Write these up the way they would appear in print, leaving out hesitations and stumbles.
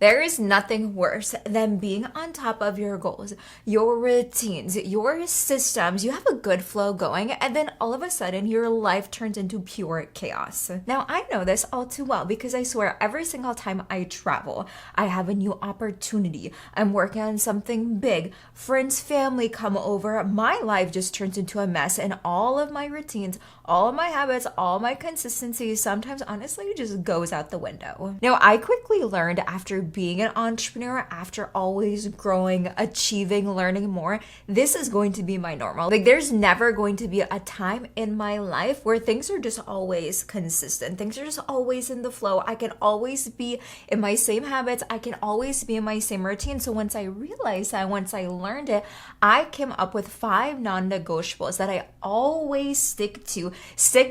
There is nothing worse than being on top of your goals, your routines, your systems. You have a good flow going, and then all of a sudden your life turns into pure chaos. Now, I know this all too well because I swear every single time I travel, I have a new opportunity. I'm working on something big. Friends, family come over. My life just turns into a mess, and all of my routines, all of my habits, all my consistency sometimes honestly just goes out the window. Now, I quickly learned after being an entrepreneur, after always growing, achieving, learning more, this is going to be my normal. Like, there's never going to be a time in my life where things are just always consistent. Things are just always in the flow. I can always be in my same habits. I can always be in my same routine. So once I realized that, once I learned it, I came up with 5 non-negotiables that I always stick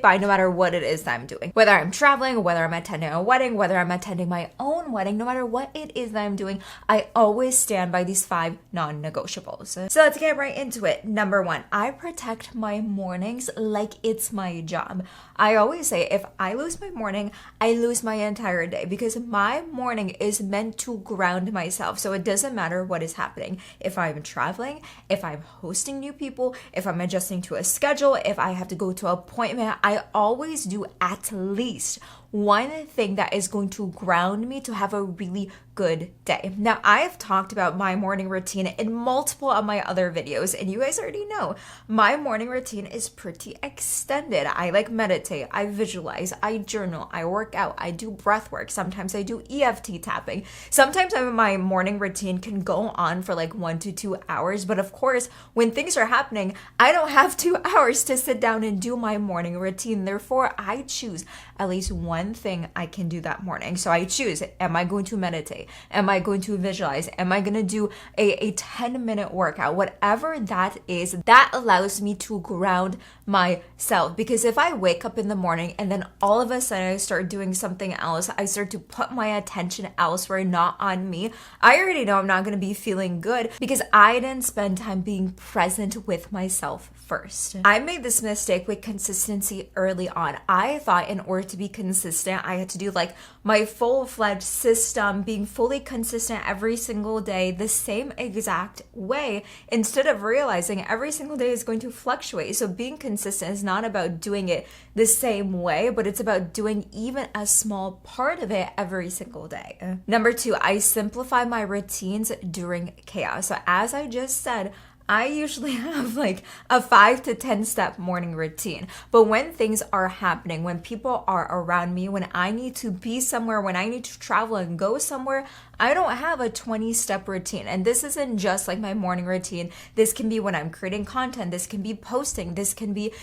by no matter what it is that I'm doing. Whether I'm traveling, whether I'm attending a wedding, whether I'm attending my own wedding, no matter what it is that I'm doing, I always stand by these 5 non-negotiables. So let's get right into it. Number 1, I protect my mornings like it's my job. I always say if I lose my morning, I lose my entire day because my morning is meant to ground myself. So it doesn't matter what is happening. If I'm traveling, if I'm hosting new people, if I'm adjusting to a schedule, if I have to go to an appointment, I always do at least one thing that is going to ground me to have a really good day. Now, I have talked about my morning routine in multiple of my other videos, and you guys already know my morning routine is pretty extended. I meditate, I visualize, I journal, I work out, I do breath work. Sometimes I do EFT tapping. Sometimes my morning routine can go on for 1 to 2 hours, but of course, when things are happening, I don't have 2 hours to sit down and do my morning routine. Therefore, I choose at least one thing I can do that morning. So I choose, am I going to meditate? Am I going to visualize? Am I going to do a 10-minute workout? Whatever that is, that allows me to ground myself. Because if I wake up in the morning and then all of a sudden I start doing something else, I start to put my attention elsewhere, not on me, I already know I'm not going to be feeling good because I didn't spend time being present with myself first. I made this mistake with consistency early on. I thought in order to be consistent, I had to do my full-fledged system, being fully consistent every single day, the same exact way, instead of realizing every single day is going to fluctuate. So being consistent is not about doing it the same way, but it's about doing even a small part of it every single day. Number 2, I simplify my routines during chaos. So as I just said, I usually have a 5 to 10 step morning routine. But when things are happening, when people are around me, when I need to be somewhere, when I need to travel and go somewhere, I don't have a 20-step routine. And this isn't just my morning routine. This can be when I'm creating content. This can be posting. This can be,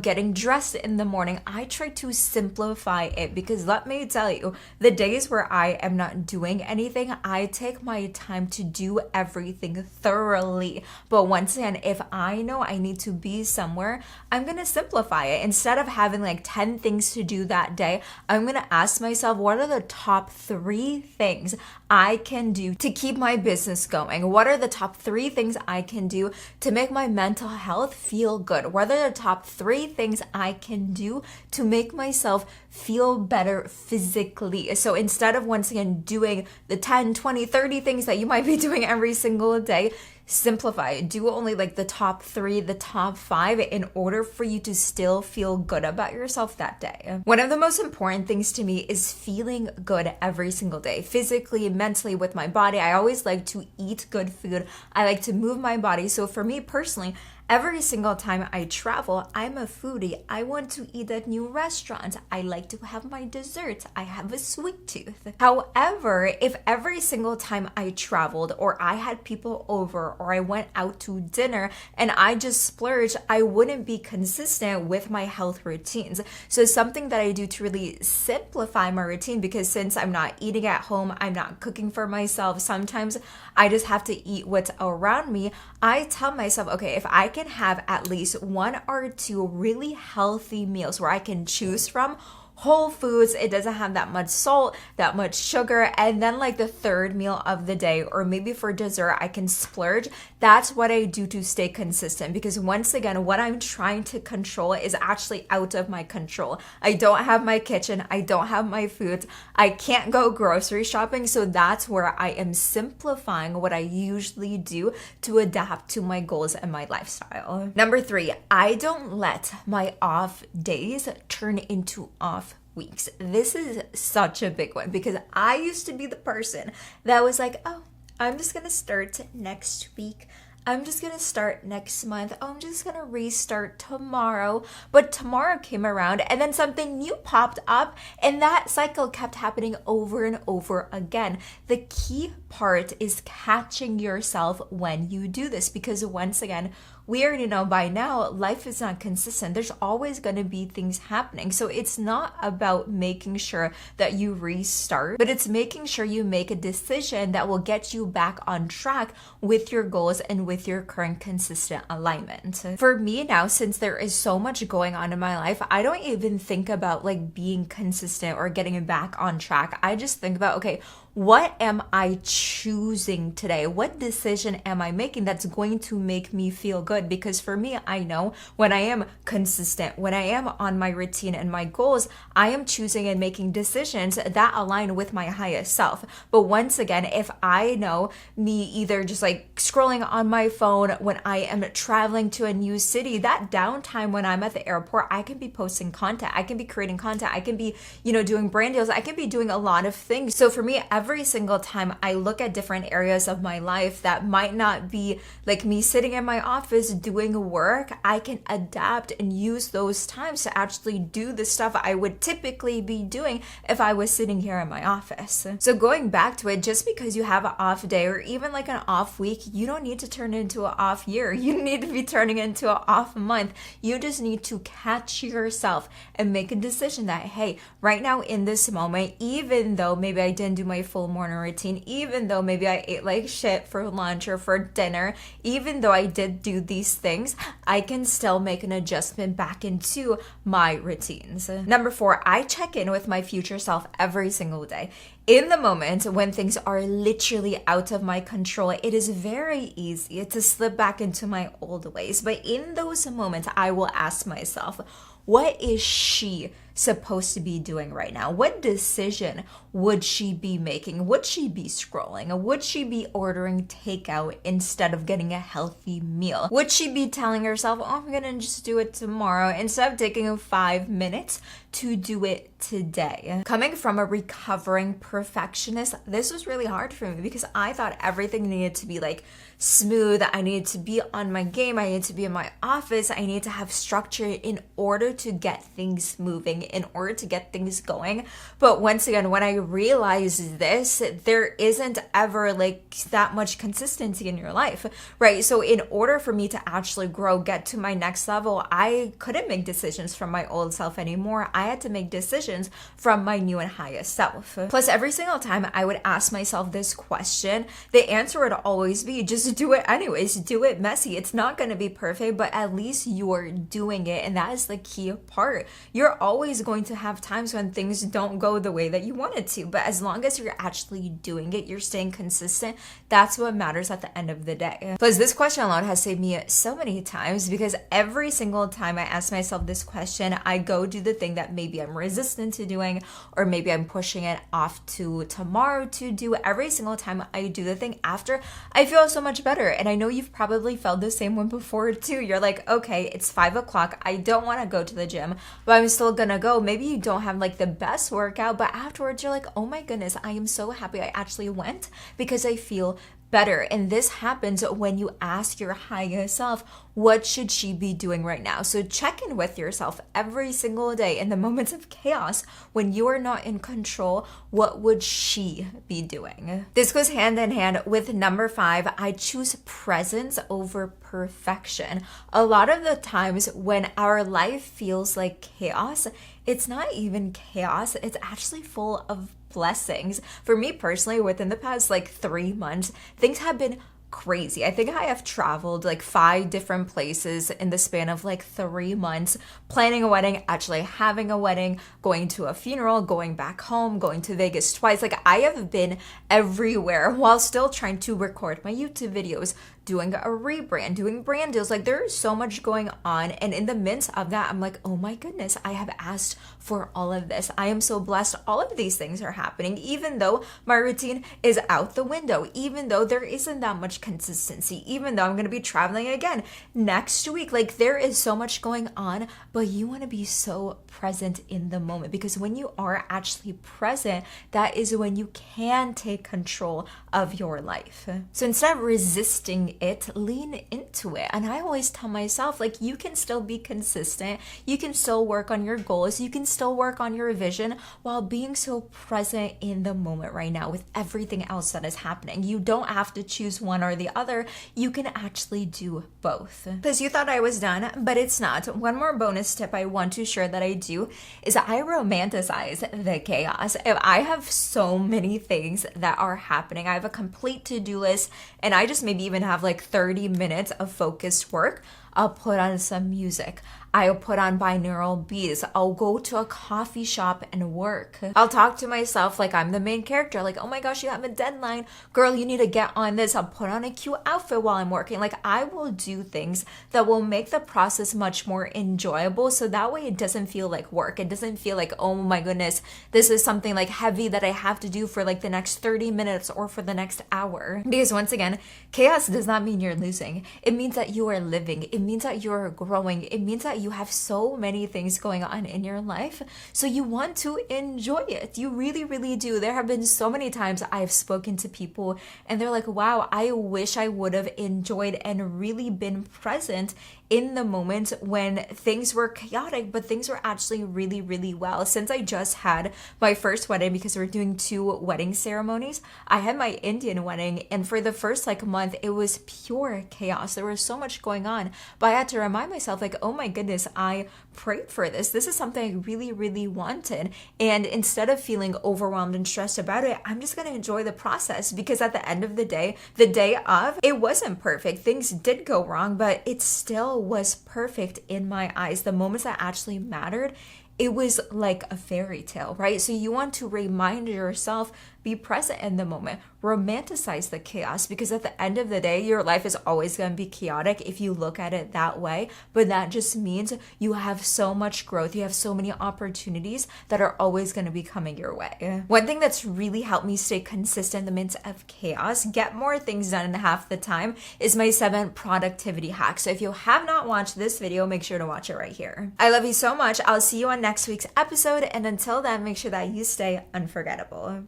getting dressed in the morning. I try to simplify it because let me tell you, the days where I am not doing anything, I take my time to do everything thoroughly. But once again, if I know I need to be somewhere, I'm going to simplify it. Instead of having 10 things to do that day, I'm going to ask myself, what are the top 3 things I can do to keep my business going? What are the top 3 things I can do to make my mental health feel good? What are the top 3 things I can do to make myself feel better physically? So instead of once again doing the 10, 20, 30 things that you might be doing every single day, simplify it. Do only the top 3, the top 5 in order for you to still feel good about yourself that day. One of the most important things to me is feeling good every single day, physically, mentally, with my body. I always like to eat good food. I like to move my body. So for me personally, every single time I travel, I'm a foodie. I want to eat at new restaurants. I like to have my desserts. I have a sweet tooth. However, if every single time I traveled or I had people over or I went out to dinner and I just splurged, I wouldn't be consistent with my health routines. So something that I do to really simplify my routine, because since I'm not eating at home, I'm not cooking for myself, sometimes I just have to eat what's around me. I tell myself, okay, if I can have at least 1 or 2 really healthy meals where I can choose from, whole foods. It doesn't have that much salt, that much sugar. And then like the third meal of the day, or maybe for dessert, I can splurge. That's what I do to stay consistent, because once again, what I'm trying to control is actually out of my control. I don't have my kitchen. I don't have my foods. I can't go grocery shopping. So that's where I am simplifying what I usually do to adapt to my goals and my lifestyle. Number 3, I don't let my off days turn into off weeks. This is such a big one, because I used to be the person that was like, oh, I'm just gonna start next week. I'm just gonna start next month. Oh, I'm just gonna restart tomorrow. But tomorrow came around and then something new popped up, and that cycle kept happening over and over again. The key part is catching yourself when you do this, because once again, we already know by now, life is not consistent. There's always going to be things happening. So it's not about making sure that you restart, but it's making sure you make a decision that will get you back on track with your goals and with your current consistent alignment. For me now, since there is so much going on in my life, I don't even think about like being consistent or getting back on track. I just think about, okay, what am I choosing today? What decision am I making that's going to make me feel good? Because for me, I know when I am consistent, when I am on my routine and my goals, I am choosing and making decisions that align with my highest self. But once again, if I know me either just like scrolling on my phone when I am traveling to a new city, that downtime when I'm at the airport, I can be posting content, I can be creating content, I can be, doing brand deals, I can be doing a lot of things. So for me, every single time I look at different areas of my life that might not be like me sitting in my office doing work, I can adapt and use those times to actually do the stuff I would typically be doing if I was sitting here in my office. So going back to it, just because you have an off day or even like an off week, you don't need to turn it into an off year. You need to be turning it into an off month. You just need to catch yourself and make a decision that, hey, right now in this moment, even though maybe I didn't do my full morning routine, even though maybe I ate like shit for lunch or for dinner, even though I did do these things, I can still make an adjustment back into my routines. Number 4, I check in with my future self every single day. In the moment when things are literally out of my control, it is very easy to slip back into my old ways. But in those moments, I will ask myself, what is she supposed to be doing right now? What decision would she be making? Would she be scrolling? Would she be ordering takeout instead of getting a healthy meal? Would she be telling herself, oh, I'm gonna just do it tomorrow instead of taking 5 minutes to do it today? Coming from a recovering perfectionist, this was really hard for me because I thought everything needed to be like smooth. I needed to be on my game. I needed to be in my office. I needed to have structure in order to get things moving, in order to get things going. But once again, when I realized this, there isn't ever like that much consistency in your life, right? So in order for me to actually grow, get to my next level, I couldn't make decisions from my old self anymore. I had to make decisions from my new and highest self. Plus, every single time I would ask myself this question, the answer would always be just do it anyways, do it messy. It's not going to be perfect, but at least you're doing it. And that is the key part. You're always going to have times when things don't go the way that you want it to, but as long as you're actually doing it, you're staying consistent, that's what matters at the end of the day. Plus, this question alone has saved me so many times because every single time I ask myself this question, I go do the thing that maybe I'm resistant to doing, or maybe I'm pushing it off to tomorrow to do. Every single time I do the thing after, I feel so much better. And I know you've probably felt the same one before too. You're like, okay, it's 5 o'clock. I don't want to go to the gym, but I'm still gonna go. Maybe you don't have like the best workout, but afterwards you're like, oh my goodness, I am so happy I actually went because I feel better. And this happens when you ask your higher self, what should she be doing right now? So check in with yourself every single day in the moments of chaos when you are not in control. What would she be doing? This goes hand in hand with number 5. I choose presence over perfection. A lot of the times when our life feels like chaos, it's not even chaos. It's actually full of blessings. For me personally, within the past like 3 months, things have been crazy. I think I have traveled like 5 different places in the span of like 3 months, planning a wedding, actually having a wedding, going to a funeral, going back home, going to Vegas twice. Like I have been everywhere while still trying to record my YouTube videos, doing a rebrand, doing brand deals. Like there is so much going on. And in the midst of that, I'm like, oh my goodness, I have asked for all of this. I am so blessed. All of these things are happening, even though my routine is out the window, even though there isn't that much consistency, even though I'm going to be traveling again next week. Like there is so much going on, but you want to be so present in the moment, because when you are actually present, that is when you can take control of your life. So instead of resisting it, lean into it. And I always tell myself, like, you can still be consistent, you can still work on your goals, you can still work on your vision while being so present in the moment right now with everything else that is happening. You don't have to choose one or the other. You can actually do both. Because you thought I was done, but it's not. One more bonus tip I want to share that I do is I romanticize the chaos. If I have so many things that are happening, I have a complete to-do list, and I just maybe even have like 30 minutes of focused work, I'll put on some music. I'll put on binaural beats. I'll go to a coffee shop and work. I'll talk to myself like I'm the main character. Like, oh my gosh, you have a deadline. Girl, you need to get on this. I'll put on a cute outfit while I'm working. Like, I will do things that will make the process much more enjoyable. So that way it doesn't feel like work. It doesn't feel like, oh my goodness, this is something like heavy that I have to do for like the next 30 minutes or for the next hour. Because once again, chaos does not mean you're losing. It means that you are living. It means that you're growing. It means that you have so many things going on in your life, so you want to enjoy it. You really, really do. There have been so many times I've spoken to people and they're like, wow, I wish I would have enjoyed and really been present in the moment when things were chaotic, but things were actually really, really well. Since I just had my first wedding, because we're doing 2 wedding ceremonies, I had my Indian wedding, and for the first like month, it was pure chaos. There was so much going on, but I had to remind myself like, oh my goodness, I prayed for this. This is something I really, really wanted. And instead of feeling overwhelmed and stressed about it, I'm just going to enjoy the process, because at the end of the day of, it wasn't perfect. Things did go wrong, but it still was perfect in my eyes. The moments that actually mattered, it was like a fairy tale, right? So you want to remind yourself, be present in the moment, romanticize the chaos, because at the end of the day, your life is always going to be chaotic if you look at it that way. But that just means you have so much growth. You have so many opportunities that are always going to be coming your way. One thing that's really helped me stay consistent in the midst of chaos, get more things done in half the time, is my 7 productivity hacks. So if you have not watched this video, make sure to watch it right here. I love you so much. I'll see you on next week's episode. And until then, make sure that you stay unforgettable.